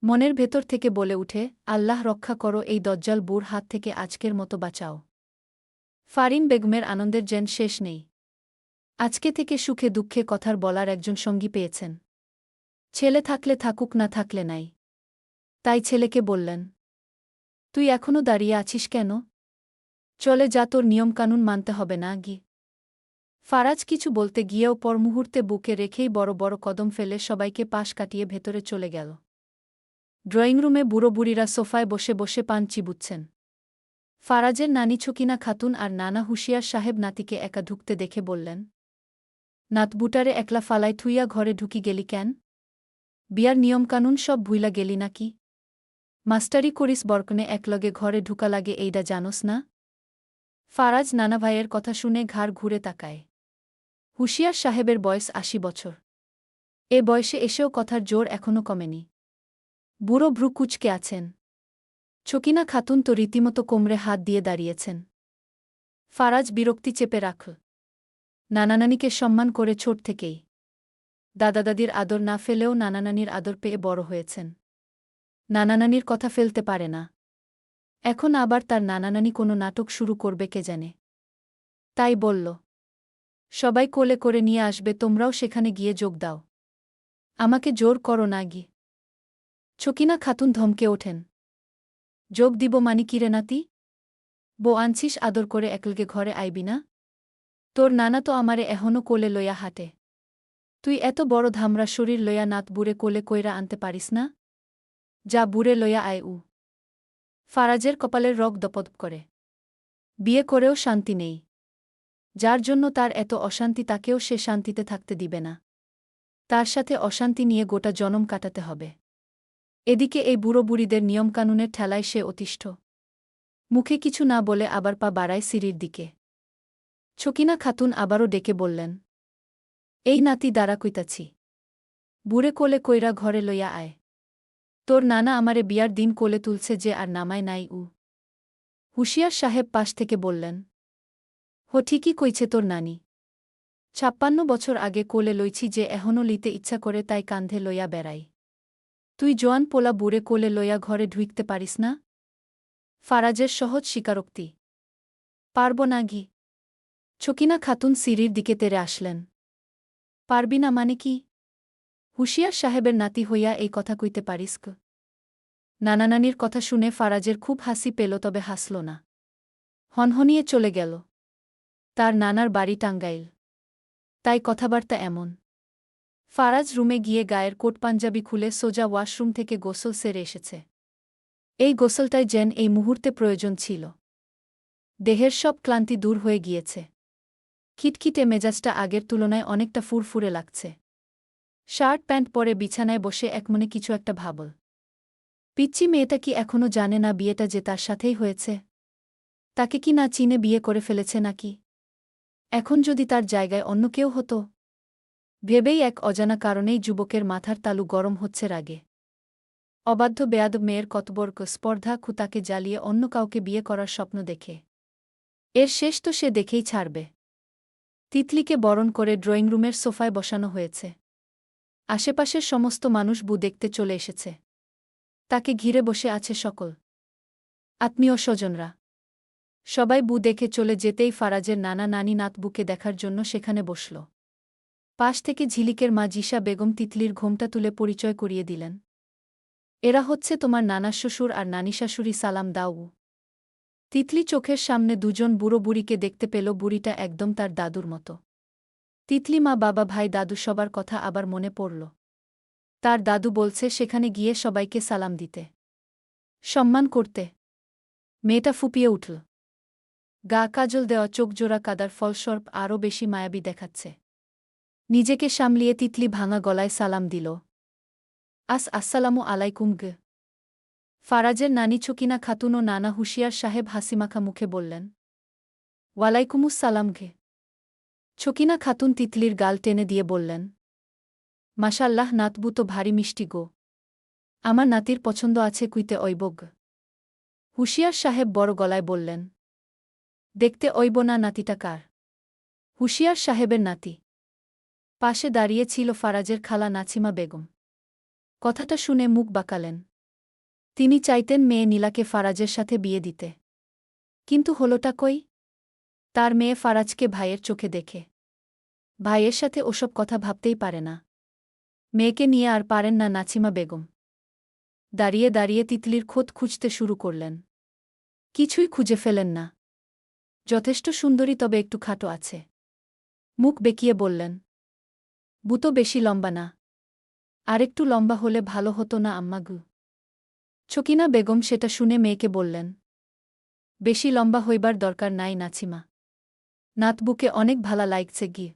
মনের ভেতর থেকে বলে উঠে, আল্লাহ রক্ষা করো, এই দজ্জাল বুড় হাত থেকে আজকের মতো বাঁচাও। ফারিন বেগমের আনন্দের যেন শেষ নেই। আজকে থেকে সুখে দুঃখে কথার বলার একজন সঙ্গী পেয়েছেন। ছেলে থাকলে থাকুক, না থাকলে নাই। তাই ছেলেকে বললেন, তুই এখনো দাঁড়িয়ে আছিস কেন? চলে যা, তোর নিয়মকানুন মানতে হবে না গি। ফারাজ কিছু বলতে গিয়েও পর মুহূর্তে বুকে রেখেই বড় বড় কদম ফেলে সবাইকে পাশ কাটিয়ে ভেতরে চলে গেল। ড্রয়িংরুমে বুড়ো বুড়িরা সোফায় বসে বসে পান চিবুচ্ছেন। ফারাজের নানি ছকিনা খাতুন আর নানা হুঁশিয়ার সাহেব নাতিকে একা ঢুকতে দেখে বললেন, নাতবুটারে একলা ফালাই থুইয়া ঘরে ঢুকি গেলি কেন? বিয়ার নিয়মকানুন সব ভুইলা গেলি নাকি? মাস্টারি করিস বরকনে একলগে ঘরে ঢুকা লাগে, এইডা জানোস না? ফারাজ নানা ভাইয়ের কথা শুনে ঘাড় ঘুরে তাকায়। হুঁশিয়ার সাহেবের বয়স ৮০ বছর। এ বয়সে এসেও কথার জোর এখনও কমেনি। বুড়ো ভ্রু কুচকে আছেন। ছকিনা খাতুন তো রীতিমতো কোমরে হাত দিয়ে দাঁড়িয়েছেন। ফারাজ বিরক্তি চেপে রাখল। নানানানিকে সম্মান করে ছোট থেকেই দাদাদাদির আদর না ফেলেও নানানানির আদর পেয়ে বড় হয়েছেন। নানানানির কথা ফেলতে পারে না। এখন আবার তার নানানানি কোনো নাটক শুরু করবে কে জানে। তাই বলল, সবাই কোলে করে নিয়ে আসবে, তোমরাও সেখানে গিয়ে যোগ দাও। আমাকে জোর করো না গি। ছকিনা খাতুন ধমকে ওঠেন, যোগ দিব মানি কিরে নাতি? বউ আনছিস আদর করে একলগে ঘরে আইবি না? তোর নানা তো আমারে এহনো কোলে লইয়া হাঁটে। তুই এত বড় ধামরা শরীর লইয়া নাত বুড়ে কোলে কইরা আনতে পারিস না? যা বুড়ে লইয়া আয় উ। ফারাজের কপালের রগ দপদপ করে। বিয়ে করেও শান্তি নেই। যার জন্য তার এত অশান্তি তাকেও সে শান্তিতে থাকতে দিবে না। তার সাথে অশান্তি নিয়ে গোটা জনম কাটাতে হবে। এদিকে এই বুড়ো বুড়িদের নিয়মকানুনের ঠেলায় সে অতিষ্ঠ। মুখে কিছু না বলে আবার পা বাড়ায় সিঁড়ির দিকে। ছকিনা খাতুন আবারও ডেকে বললেন, এই নাতি দাঁড়া কইতাছি। বুড়ে কোলে কইরা ঘরে লইয়া আয়। তোর নানা আমারে বিয়ার দিন কোলে তুলছে যে আর নামায় নাই উ। হুঁশিয়ার সাহেব পাশ থেকে বললেন, হো ঠিকই কইছে তোর নানি। ৫৬ বছর আগে কোলে লইছি যে এহনো লিতে ইচ্ছা করে তাই কান্ধে লইয়া বেড়াই। তুই জোয়ান পোলা বুড়ে কোলে লইয়া ঘরে ঢুইকতে পারিস না? ফারাজের সহজ স্বীকারোক্তি। পারব না গি। ছকিনা খাতুন সিঁড়ির দিকে তেরে আসলেন। পারবি না মানে কি? হুঁশিয়ার সাহেবের নাতি হইয়া এই কথা কইতে পারিস ক? নানানানির কথা শুনে ফারাজের খুব হাসি পেল, তবে হাসল না। হনহনিয়ে চলে গেল। তার নানার বাড়ি টাঙ্গাইল। তাই কথাবার্তা এমন। ফারাজ রুমে গিয়ে গায়ের কোট পাঞ্জাবি খুলে সোজা ওয়াশরুম থেকে গোসল সেরে এসেছে। এই গোসলটাই যেন এই মুহূর্তে প্রয়োজন ছিল। দেহের সব ক্লান্তি দূর হয়ে গিয়েছে। খিটখিটে মেজাজটা আগের তুলনায় অনেকটা ফুরফুরে লাগছে। শার্ট প্যান্ট পরে বিছানায় বসে একমনে কিছু একটা ভাবল। পিচ্চি মেয়েটা কি এখনও জানে না বিয়েটা যে তার সাথেই হয়েছে? তাকে কি না চিনে বিয়ে করে ফেলেছে নাকি? এখন যদি তার জায়গায় অন্য কেউ হতো? ভেবেই এক অজানা কারণেই যুবকের মাথার তালু গরম হচ্ছে রাগে। অবাধ্য বেয়াদব মেয়ের কতবর্গ স্পর্ধা খুতাকে জ্বালিয়ে অন্য কাউকে বিয়ে করার স্বপ্ন দেখে। এর শেষ তো সে দেখেই ছাড়বে। তিতলিকে বরণ করে ড্রয়িংরুমের সোফায় বসানো হয়েছে। আশেপাশের সমস্ত মানুষ বু দেখতে চলে এসেছে। তাকে ঘিরে বসে আছে সকল আত্মীয় স্বজনরা। সবাই বু দেখে চলে যেতেই ফারাজের নানা নানি নাতবুকে দেখার জন্য সেখানে বসল। পাশ থেকে ঝিলিকের মা জিশা বেগম তিতলির ঘোমটা তুলে পরিচয় করিয়ে দিলেন। এরা হচ্ছে তোমার নানা শ্বশুর আর নানি শাশুড়ি, সালাম দাও। তিতলি চোখের সামনে দুজন বুড়ো বুড়িকে দেখতে পেল। বুড়িটা একদম তার দাদুর মতো। তিতলি মা, বাবা, ভাই, দাদু সবার কথা আবার মনে পড়ল। তার দাদু বলছে সেখানে গিয়ে সবাইকে সালাম দিতে, সম্মান করতে। মেয়েটা ফুপিয়ে উঠল। গা কাজল দেওয়া, চোখজোড়া কাদার ফলস্বরূপ আরও বেশি মায়াবী দেখাচ্ছে। নিজেকে সামলিয়ে তিতলি ভাঙা গলায় সালাম দিল। আসসালামু আলাইকুম গে। ফারাজের নানি ছকিনা খাতুন ও নানা হুশিয়ার সাহেব হাসিমাখা মুখে বললেন। ওয়ালাইকুমুসসালাম ঘে। ছকিনা খাতুন তিতলির গাল টেনে দিয়ে বললেন, মাশাল্লাহ নাতবু তো ভারী মিষ্টি গো। আমার নাতির পছন্দ আছে কুইতে অইবগ। হুশিয়ার সাহেব বড় গলায় বললেন, দেখতে অইব না নাতিটা কার? হুশিয়ার সাহেবের নাতি। পাশে দাঁড়িয়ে ছিল ফারাজের খালা নাছিমা বেগম। কথাটা শুনে মুখ বাঁকালেন। তিনি চাইতেন মেয়ে নীলাকে ফারাজের সাথে বিয়ে দিতে। কিন্তু হলোটা কই? তার মেয়ে ফারাজকে ভাইয়ের চোখে দেখে ভাইয়ের সাথে ওসব কথা ভাবতেই পারে না। মেয়েকে নিয়ে আর পারেন না নাছিমা বেগম। দাঁড়িয়ে দাঁড়িয়ে তিতলির খোঁজ খুঁজতে শুরু করলেন। কিছুই খুঁজে ফেলেন না। যথেষ্ট সুন্দরী, তবে একটু খাটো আছে। মুখ বেঁকিয়ে বললেন, বুতো বেশি লম্বা না। আরেকটু লম্বা হলে ভালো হতো না আম্মাগু? ছকিনা বেগম সেটা শুনে মেয়েকে বললেন, বেশি লম্বা হইবার দরকার নাই নাছিমা। নাতবুকে অনেক ভালা লাগছে গি।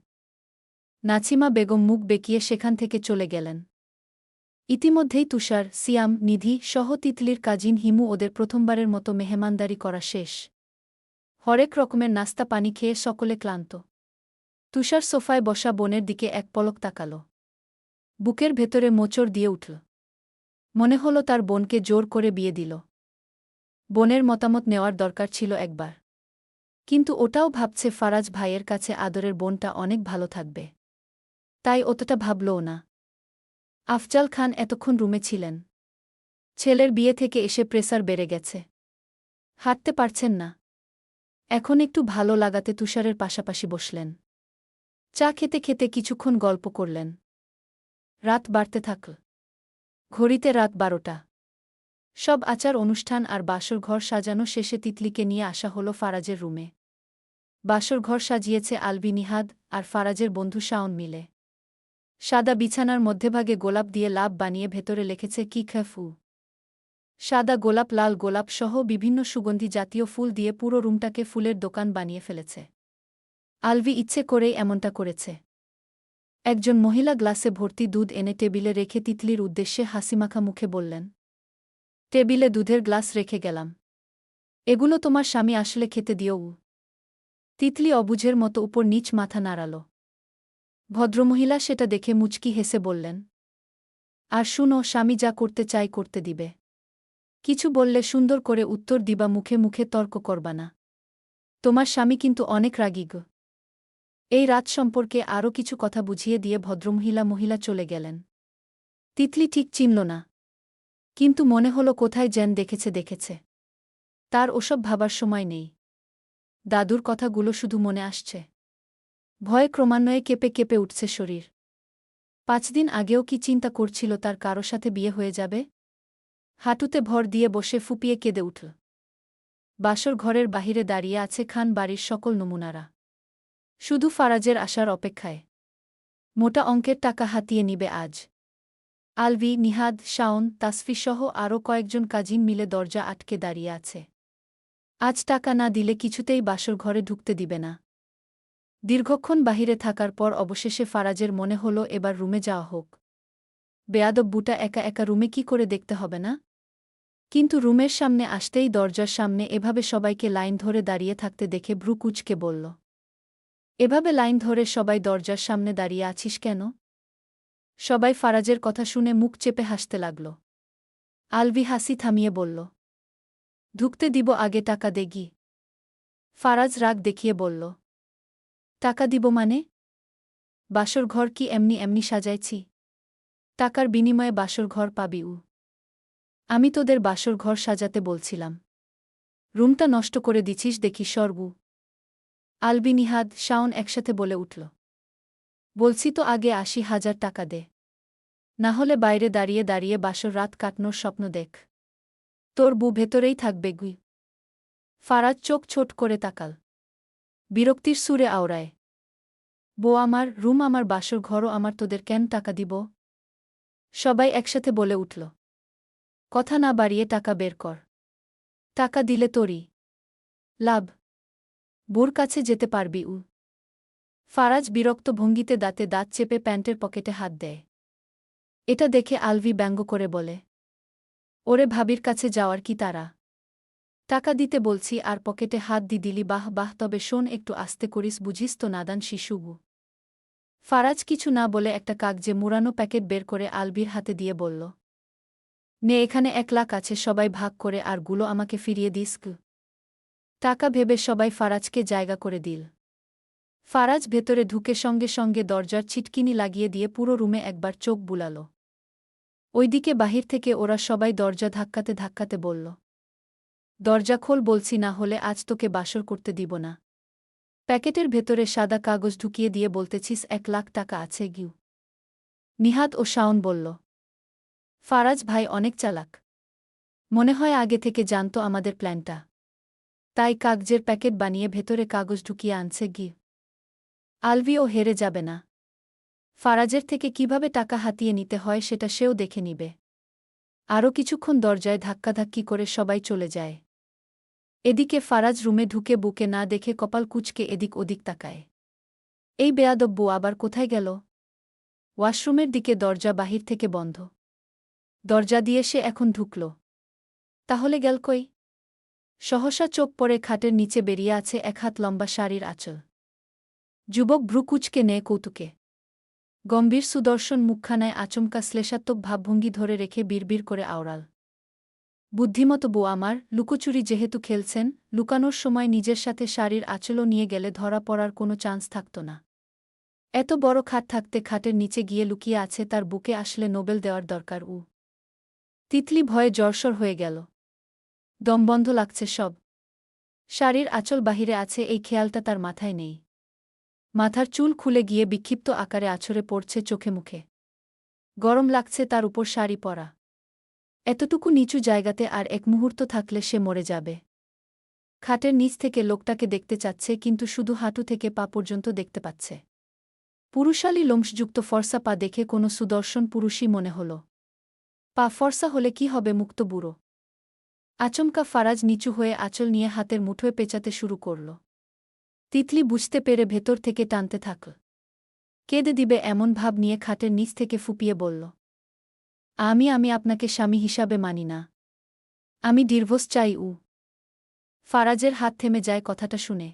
নাছিমা বেগম মুখ বেঁকিয়ে সেখান থেকে চলে গেলেন। ইতিমধ্যেই তুষার, সিয়াম, নিধি সহ তিতলির কাজিন হিমু ওদের প্রথমবারের মতো মেহমানদারি করা শেষ। হরেক রকমের নাস্তা পানি খেয়ে সকলে ক্লান্ত। তুষার সোফায় বসা বোনের দিকে এক পলক তাকাল। বুকের ভেতরে মোচড় দিয়ে উঠল। মনে হল তার বোনকে জোর করে বিয়ে দিল। বোনের মতামত নেওয়ার দরকার ছিল একবার। কিন্তু ওটাও ভাবছে ফারাজ ভাইয়ের কাছে আদরের বোনটা অনেক ভালো থাকবে। তাই অতটা ভাবলও না। আফজাল খান এতক্ষণ রুমে ছিলেন। ছেলের বিয়ে থেকে এসে প্রেসার বেড়ে গেছে। হাঁটতে পারছেন না। এখন একটু ভালো লাগাতে তুষারের পাশাপাশি বসলেন। চা খেতে খেতে কিছুক্ষণ গল্প করলেন। রাত বাড়তে থাকল। ঘড়িতে রাত 12টা। সব আচার অনুষ্ঠান আর বাসর ঘর সাজানো শেষে তিতলিকে নিয়ে আসা হলো ফারাজের রুমে। বাসর ঘর সাজিয়েছে আলবি, নিহাদ আর ফারাজের বন্ধু শাওন মিলে। সাদা বিছানার মধ্যভাগে গোলাপ দিয়ে লাভ বানিয়ে ভেতরে লিখেছে কি খফু। সাদা গোলাপ, লাল গোলাপ সহ বিভিন্ন সুগন্ধি জাতীয় ফুল দিয়ে পুরো রুমটাকে ফুলের দোকান বানিয়ে ফেলেছে। আলভি ইচ্ছে করেই এমনটা করেছে। একজন মহিলা গ্লাসে ভর্তি দুধ এনে টেবিলে রেখে তিতলির উদ্দেশ্যে হাসিমাখা মুখে বললেন, টেবিলে দুধের গ্লাস রেখে গেলাম। এগুলো তোমার স্বামী আসলে খেতে দিও। তিতলি অবুঝের মতো উপর নিচ মাথা নাড়াল। ভদ্রমহিলা সেটা দেখে মুচকি হেসে বললেন, আর শুনো, স্বামী যা করতে চাই করতে দিবে। কিছু বললে সুন্দর করে উত্তর দিবা, মুখে মুখে তর্ক করবা না। তোমার স্বামী কিন্তু অনেক রাগী গো। এই রাত সম্পর্কে আরও কিছু কথা বুঝিয়ে দিয়ে ভদ্রমহিলা চলে গেলেন। তিতলি ঠিক চিনল না। কিন্তু মনে হলো কোথায় যেন দেখেছে। তার ওসব ভাবার সময় নেই। দাদুর কথাগুলো শুধু মনে আসছে। ভয়ে ক্রমান্বয়ে কেঁপে কেঁপে উঠছে শরীর। 5 দিন আগেও কি চিন্তা করছিল তার কারো সাথে বিয়ে হয়ে যাবে? হাঁটুতে ভর দিয়ে বসে ফুপিয়ে কেঁদে উঠল। বাসর ঘরের বাহিরে দাঁড়িয়ে আছে খান বাড়ির সকল নমুনারা। শুধু ফারাজের আসার অপেক্ষায়। মোটা অঙ্কের টাকা হাতিয়ে নিবে আজ। আলভি, নিহাদ, শাওন, তাসফি সহ আরও কয়েকজন কাজিন মিলে দরজা আটকে দাঁড়িয়ে আছে। আজ টাকা না দিলে কিছুতেই বাসর ঘরে ঢুকতে দিবে না। দীর্ঘক্ষণ বাহিরে থাকার পর অবশেষে ফারাজের মনে হল এবার রুমে যাওয়া হোক। বেয়াদব বুটা একা একা রুমে কি করে দেখতে হবে না? কিন্তু রুমের সামনে আসতেই দরজার সামনে এভাবে সবাইকে লাইন ধরে দাঁড়িয়ে থাকতে দেখে ভ্রু কুঁচকে বলল, এভাবে লাইন ধরে সবাই দরজার সামনে দাঁড়িয়ে আছিস কেন? সবাই ফারাজের কথা শুনে মুখ চেপে হাসতে লাগল। আলভি হাসি থামিয়ে বলল, ঢুকতে দিব, আগে টাকা দেগি। ফারাজ রাগ দেখিয়ে বলল, টাকা দিব মানে? বাসর ঘর কি এমনি এমনি সাজাইছি? টাকার বিনিময়ে বাসর ঘর পাবি? আমি তোদের বাসর ঘর সাজাতে বলছিলাম। রুমটা নষ্ট করে দিছিস দেখি সরবু। আলবি, নিহাদ, শাওন একসাথে বলে উঠল, বলছি তো আগে 80,000 টাকা দে। না হলে বাইরে দাঁড়িয়ে দাঁড়িয়ে বাসর রাত কাটনোর স্বপ্ন দেখ। তোর বউ ভেতরেই থাকবে গুই। ফারাজ চোখ ছোট করে তাকাল। বিরক্তির সুরে আওড়ায়, বউ আমার, রুম আমার, বাসর ঘরও আমার, তোদের কেন টাকা দিব? সবাই একসাথে বলে উঠল, কথা না বাড়িয়ে টাকা বের কর। টাকা দিলে তোরই লাভ। বউর কাছে যেতে পারবি। ফারাজ বিরক্ত ভঙ্গিতে দাঁতে দাঁত চেপে প্যান্টের পকেটে হাত দেয়। এটা দেখে আলভি ব্যঙ্গ করে বলে, ওরে ভাবির কাছে যাওয়ার কি তারা? টাকা দিতে বলছি আর পকেটে হাত দিলি, বাহ বাহ, তবে শোন, একটু আস্তে করিস, বুঝিস তো নাদান শিশুগু। ফারাজ কিছু না বলে একটা কাগজে মুড়ানো প্যাকেট বের করে আলভির হাতে দিয়ে বলল, নে, এখানে 1 লাখ আছে, সবাই ভাগ করে, আর গুলো আমাকে ফিরিয়ে দিস। টাকা ভেবে সবাই ফারাজকে জায়গা করে দিল। ফারাজ ভেতরে ঢুকে সঙ্গে সঙ্গে দরজার ছিটকিনি লাগিয়ে দিয়ে পুরো রুমে একবার চোখ বুলাল। ওইদিকে বাহির থেকে ওরা সবাই দরজা ধাক্কাতে ধাক্কাতে বলল, দরজা খোল বলছি, না হলে আজ তোকে বাসর করতে দিব না। প্যাকেটের ভেতরে সাদা কাগজ ঢুকিয়ে দিয়ে বলতেছিস 1 লাখ টাকা আছে গিউ? নিহাত ও শাওন বলল, ফারাজ ভাই অনেক চালাক, মনে হয় আগে থেকে জানতো আমাদের প্ল্যানটা, তাই কাগজের প্যাকেট বানিয়ে ভেতরে কাগজ ঢুকিয়ে আনছে গি। আলভিও হেরে যাবে না। ফারাজের থেকে কিভাবে টাকা হাতিয়ে নিতে হয় সেটা সেও দেখে নিবে। আরও কিছুক্ষণ দরজায় ধাক্কাধাক্কি করে সবাই চলে যায়। এদিকে ফারাজ রুমে ঢুকে বুকে না দেখে কপাল কুঁচকে এদিক ওদিক তাকায়। এই বেয়াদব বউ আবার কোথায় গেল? ওয়াশরুমের দিকে দরজা বাহির থেকে বন্ধ। দরজা দিয়ে সে এখন ঢুকল, তাহলে গেল কই? সহসা চোখ পড়ে খাটের নিচে বেরিয়ে আছে 1 হাত লম্বা শাড়ির আঁচল। যুবক ভ্রু কুঁচকে নেয় কৌতুকে। গম্ভীর সুদর্শন মুখখানায় আচমকা শ্লেষাত্মক ভাবভঙ্গি ধরে রেখে বিড়বিড় করে আওড়াল, বুদ্ধিমতো বউ আমার, লুকোচুরি যেহেতু খেলছেন, লুকানোর সময় নিজের সাথে শাড়ির আঁচলও নিয়ে গেলে ধরা পড়ার কোনো চান্স থাকত না। এত বড় খাট থাকতে খাটের নিচে গিয়ে লুকিয়ে আছে, তার বুকে আসলে নোবেল দেওয়ার দরকার। তিতলি ভয়ে জ্বরসর হয়ে গেল। দমবন্ধ লাগছে সব। শাড়ির আঁচল বাহিরে আছে এই খেয়ালটা তার মাথায় নেই। মাথার চুল খুলে গিয়ে বিক্ষিপ্ত আকারে আছড়ে পড়ছে চোখে মুখে। গরম লাগছে তার উপর শাড়ি পরা। এতটুকু নিচু জায়গাতে আর এক মুহূর্ত থাকলে সে মরে যাবে। খাটের নিচ থেকে লোকটাকে দেখতে চাচ্ছে, কিন্তু শুধু হাঁটু থেকে পা পর্যন্ত দেখতে পাচ্ছে। পুরুষালী লোমশযুক্ত ফর্সা পা দেখে কোনো সুদর্শন পুরুষই মনে হল। পা ফর্সা হলে কি হবে, মুক্ত বুড়ো। আচমকা ফারাজ নিচু হয়ে আঁচল নিয়ে হাতের মুঠোয় পেঁচাতে শুরু করল। তিতলি বুঝতে পেরে ভেতর থেকে টানতে থাকল। কেঁদে দিবে এমন ভাব নিয়ে খাটের নিচ থেকে ফুপিয়ে বলল, আমি আপনাকে স্বামী হিসাবে মানি না। আমি ডিভোর্স চাই। ফারাজের হাত থেমে যায় কথাটা শুনে।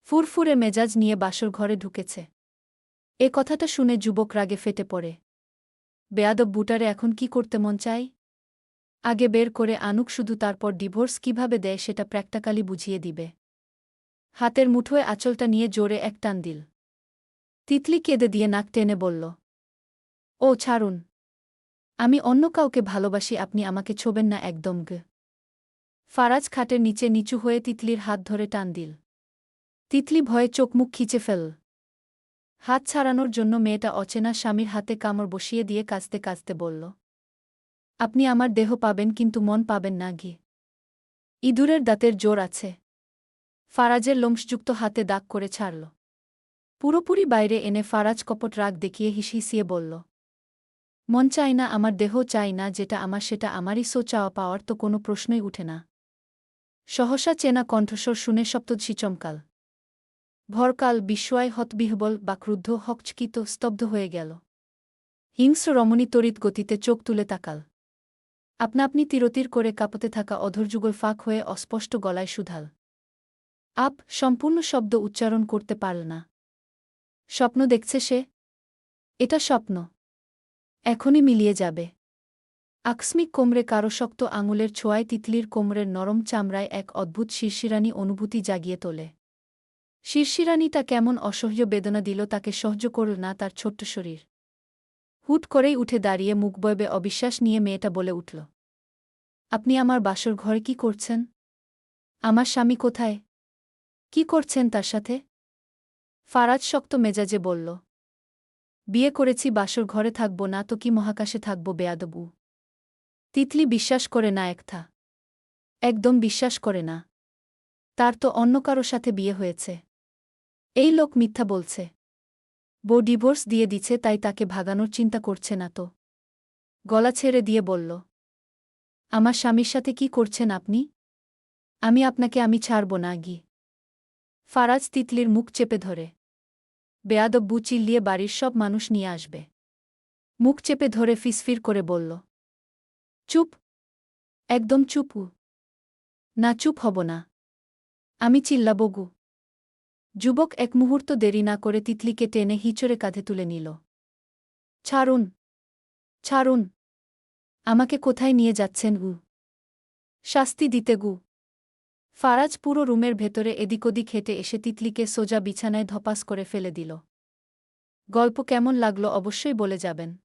ফুরফুরে মেজাজ নিয়ে বাসর ঘরে ঢুকেছে। এ কথাটা শুনে যুবক রাগে ফেটে পড়ে। বেয়াদব বুটারে এখন কি করতে মন চাই? আগে বের করে আনুক, শুধু তারপর ডিভোর্স কিভাবে দেয় সেটা প্র্যাকটিক্যালি বুঝিয়ে দিবে। হাতের মুঠোয় আঁচলটা নিয়ে জোরে এক টান দিল। তিতলি কেঁদে দিয়ে নাক টেনে বলল, ও ছাড়ুন, আমি অন্য কাউকে ভালোবাসি, আপনি আমাকে ছোবেন না একদম। ফারাজ খাটের নিচে নিচু হয়ে তিতলির হাত ধরে টান দিল। তিতলি ভয়ে চোখ মুখ খিচে ফেল। হাত ছাড়ানোর জন্য মেয়েটা অচেনা স্বামীর হাতে কামড় বসিয়ে দিয়ে কাঁচতে কাঁচতে বলল, আপনি আমার দেহ পাবেন কিন্তু মন পাবেন না। ইঁদুরের দাঁতের জোর আছে। ফারাজের লোমশযুক্ত হাতে দাগ করে ছাড়ল। পুরোপুরি বাইরে এনে ফারাজ কপট রাগ দেখিয়ে হিসহিসিয়ে বলল, মন চাই না, আমার দেহ চাই না, যেটা আমার সেটা আমারই, চাওয়া পাওয়ার তো কোনো প্রশ্নই উঠে না। সহসা চেনা কণ্ঠস্বর শুনে সপ্তদশী চমকাল। ভরকাল বিস্ময়, হতবিহ্বল বা ক্রুদ্ধ, হকচকিত, স্তব্ধ হয়ে গেল। হিংস্র রমণী তড়িৎ গতিতে চোখ তুলে তাকাল। আপনা-আপনি তিরতির করে কাঁপতে থাকা অধরযুগল ফাঁক হয়ে অস্পষ্ট গলায় শুধাল, সম্পূর্ণ শব্দ উচ্চারণ করতে পারল না। স্বপ্ন দেখছে সে? এটা স্বপ্ন। এখনই মিলিয়ে যাবে। আকস্মিক কোমরে কারো শক্ত আঙুলের ছোঁয়ায় তিতলির কোমরের নরম চামড়ায় এক অদ্ভুত শিরশিরানি অনুভূতি জাগিয়ে তোলে। শিরশিরানিটা কেমন অসহ্য বেদনা দিল তাকে, সহ্য করল না তার ছোট্ট শরীর। হুট করেই উঠে দাঁড়িয়ে মুখ বয়বে অবিশ্বাস নিয়ে মেয়েটা বলে উঠল, আপনি আমার বাসর ঘরে কি করছেন? আমার স্বামী কোথায়? কি করছেন তার সাথে? ফারাজ শক্ত মেজাজে বলল, বিয়ে করেছি, বাসর ঘরে থাকব না তো কি মহাকাশে থাকব বেয়াদব। তিতলি বিশ্বাস করে না একথা। একদম বিশ্বাস করে না। তার তো অন্য কারো সাথে বিয়ে হয়েছে। এই লোক মিথ্যা বলছে। বউ ডিভোর্স দিয়ে দিছে, তাই তাকে ভাগানোর চিন্তা করছে না তো। গলা ছেড়ে দিয়ে বলল, আমার স্বামীর সাথে কি করছেন আপনি? আমি আপনাকে ছাড়ব না। ফারাজ তিতলির মুখ চেপে ধরে বেয়াদব বু চিল্লিয়ে বাড়ির সব মানুষ নিয়ে আসবে। মুখ চেপে ধরে ফিসফির করে বলল, চুপ, একদম চুপ। না, চুপ হব না। আমি চিল্লাবো গু। যুবক এক মুহূর্ত দেরি না করে তিতলিকে টেনে হিঁচড়ে কাঁধে তুলে নিল। ছাড়ুন, ছাড়ুন, আমাকে কোথায় নিয়ে যাচ্ছেন গু? শাস্তি দিতে গু। ফারাজ পুরো রুমের ভেতরে এদিক-ওদিক হেঁটে এসে তিতলিকে সোজা বিছানায় ধপাস করে ফেলে দিল। গল্প কেমন লাগলো অবশ্যই বলে যাবেন।